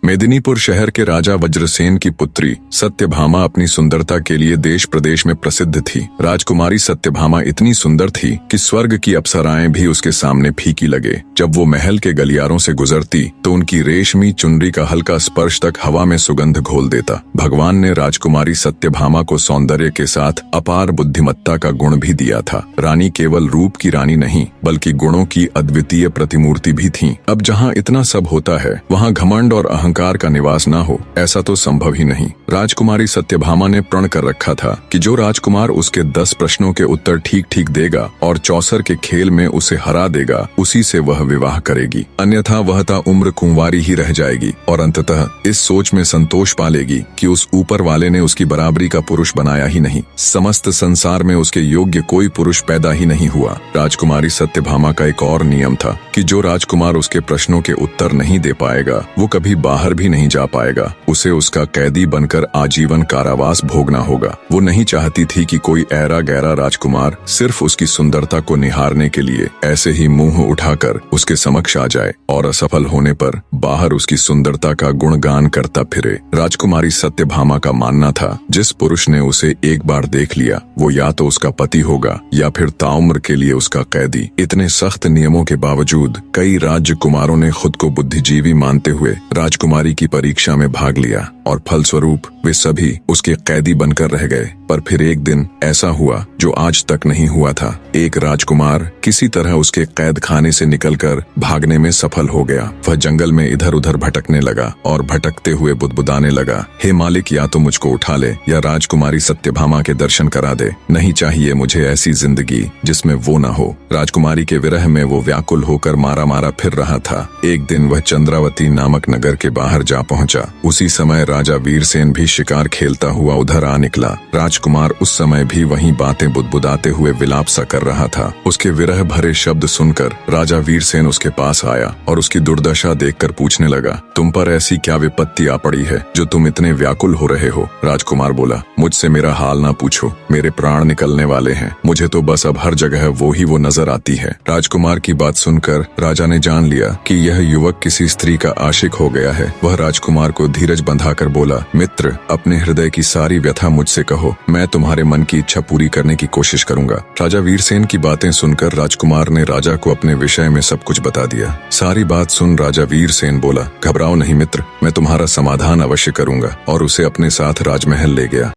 मेदिनीपुर शहर के राजा वज्रसेन की पुत्री सत्यभामा अपनी सुंदरता के लिए देश प्रदेश में प्रसिद्ध थी। राजकुमारी सत्यभामा इतनी सुंदर थी कि स्वर्ग की अप्सराएं भी उसके सामने फीकी लगे। जब वो महल के गलियारों से गुजरती तो उनकी रेशमी चुनरी का हल्का स्पर्श तक हवा में सुगंध घोल देता। भगवान ने राजकुमारी सत्यभामा को सौंदर्य के साथ अपार बुद्धिमत्ता का गुण भी दिया था। रानी केवल रूप की रानी नहीं बल्कि गुणों की अद्वितीय प्रतिमूर्ति भी थी। अब जहाँ इतना सब होता है वहाँ घमंड और अहंकार का निवास ना हो, ऐसा तो संभव ही नहीं। राजकुमारी सत्यभामा ने प्रण कर रखा था कि जो राजकुमार उसके 10 प्रश्नों के उत्तर ठीक ठीक देगा और चौसर के खेल में उसे हरा देगा, उसी से वह विवाह करेगी। अन्यथा वह उम्र कुंवारी ही रह जाएगी और अंततः इस सोच में संतोष पालेगी कि उस ऊपर वाले ने उसकी बराबरी का पुरुष बनाया ही नहीं। समस्त संसार में उसके योग्य कोई पुरुष पैदा ही नहीं हुआ। राजकुमारी सत्यभामा का एक और नियम था कि जो राजकुमार उसके प्रश्नों के उत्तर नहीं दे पाएगा वो कभी बाहर भी नहीं जा पाएगा। उसे उसका कैदी बनकर आजीवन कारावास भोगना होगा। वो नहीं चाहती थी कि कोई ऐरा गैरा राजकुमार सिर्फ उसकी सुंदरता को निहारने के लिए ऐसे ही मुंह उठाकर उसके समक्ष आ जाए और असफल होने पर बाहर उसकी सुंदरता का गुणगान करता फिरे। राजकुमारी सत्यभामा का मानना था जिस पुरुष ने उसे एक बार देख लिया वो या तो उसका पति होगा या फिर ताउम्र के लिए उसका कैदी। इतने सख्त नियमों के बावजूद कई राजकुमारों ने खुद को बुद्धिजीवी मानते हुए राजकुमारी की परीक्षा में भाग लिया और फलस्वरूप वे सभी उसके कैदी बनकर रह गए। पर फिर एक दिन ऐसा हुआ जो आज तक नहीं हुआ था। एक राजकुमार किसी तरह उसके कैद खाने से निकलकर भागने में सफल हो गया। वह जंगल में इधर उधर भटकने लगा और भटकते हुए बुदबुदाने लगा, हे मालिक, या तो मुझको उठा ले या राजकुमारी सत्यभामा के दर्शन करा दे। नहीं चाहिए मुझे ऐसी जिंदगी जिसमें वो न हो। राजकुमारी के विरह में वो व्याकुल होकर मारा मारा फिर रहा था। एक दिन वह चंद्रावती नामक नगर के बाहर जा पहुंचा। उसी समय राजा वीरसेन भी शिकार खेलता हुआ उधर आ निकला। राजकुमार उस समय भी वहीं बातें बुदबुदाते हुए विलाप सा कर रहा था। उसके विरह भरे शब्द सुनकर राजा वीरसेन उसके पास आया और उसकी दुर्दशा देखकर पूछने लगा, तुम पर ऐसी क्या विपत्ति आ पड़ी है जो तुम इतने व्याकुल हो रहे हो? राजकुमार बोला, मुझसे मेरा हाल ना पूछो, मेरे प्राण निकलने वाले हैं। मुझे तो बस अब हर जगह वो नजर आती है। राजकुमार की बात सुनकर राजा ने जान लिया कि यह युवक किसी स्त्री का आशिक हो गया है। वह राजकुमार को धीरज बंधाकर बोला, मित्र, अपने हृदय की सारी व्यथा मुझसे कहो, मैं तुम्हारे मन की इच्छा पूरी करने की कोशिश करूंगा। राजा वीरसेन की बातें सुनकर राजकुमार ने राजा को अपने विषय में सब कुछ बता दिया। सारी बात सुन राजा वीरसेन बोला, घबराओ नहीं मित्र, मैं तुम्हारा समाधान अवश्य करूंगा, और उसे अपने साथ राजमहल ले गया।